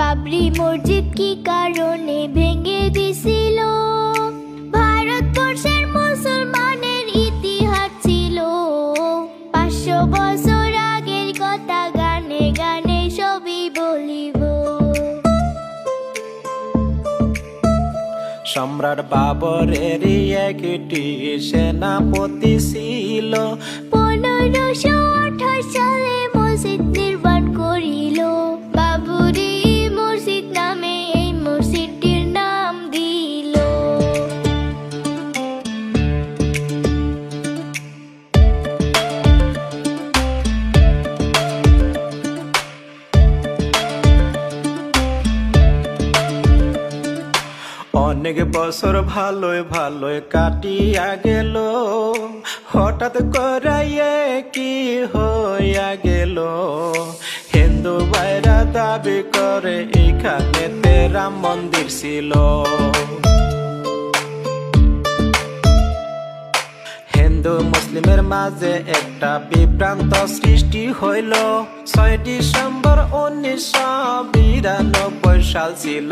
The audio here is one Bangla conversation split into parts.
বাবরি মসজিদ কি কারণে ভেঙে দিছিল? ভারতবর্ষের মুসলমানের ইতিহাস ছিল। 500 বছর আগের কথা গানে গানে সবই বলিব। সম্রাট বাবরের একটি সেনাপতি ছিল। 1528 সালে মসজিদ নির্মাণ করিল। বাবরি মসজিদ নামে এই মসজিদটির নাম দিল। অনেক বছর ভালোই ভালোই কাটিয়া গেল, হঠাৎ করাইয়ে কি হইয়া গেল। হিন্দু ভাইরা দাবি করে এখানেতে রাম মন্দির ছিল। হিন্দু মুসলিমের মাঝে একটা বিভ্রান্ত সৃষ্টি হইল। 6 ডিসেম্বর 1992 সাল ছিল।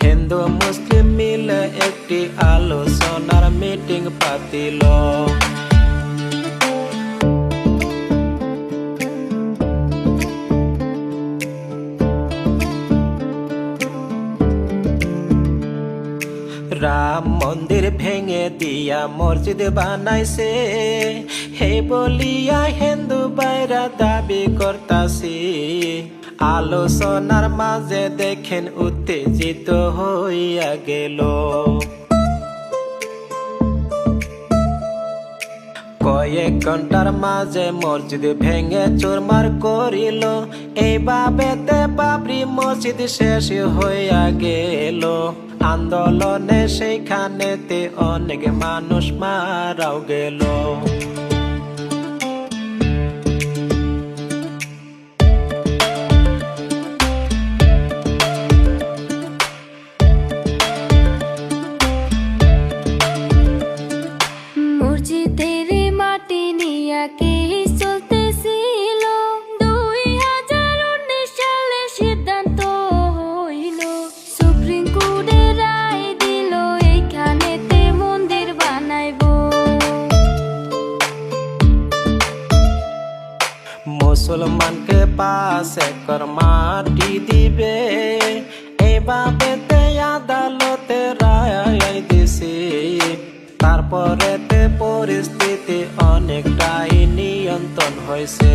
হিন্দু মুসলিম মিলে একটি আলোচনার মিটিং পাতিল। রাম মন্দির ভেঙে দিয়া মসজিদ বানাইছে, হে বলিয়া হিন্দু বাইরা দাবি করতাছি। আলোচনার মাঝে দেখেন উত্তেজিত হইয়া গেল। কয়েক ঘন্টার মাঝে মসজিদ ভেঙে চুরমার করিল। এইভাবেতে বাবরি মসজিদ শেষ হইয়া গেল। আন্দোলনে সেইখানেতে অনেক মানুষ মারাও গেল। মসজিদের মাটি নিয়ে কেস চলতেছিল। 2019 সালে সিদ্ধান্ত হইল। সুপ্রিম কোর্টে রায় দিল এইখানেতে মন্দির বানাইব। মুসলমানকে 5 একর মাটি দিবে, এইভাবেতে আদালতে রায় দিছে। তারপরেতে পরিস্থিতি অনেকটাই নিয়ন্ত্রণ হয়েছে।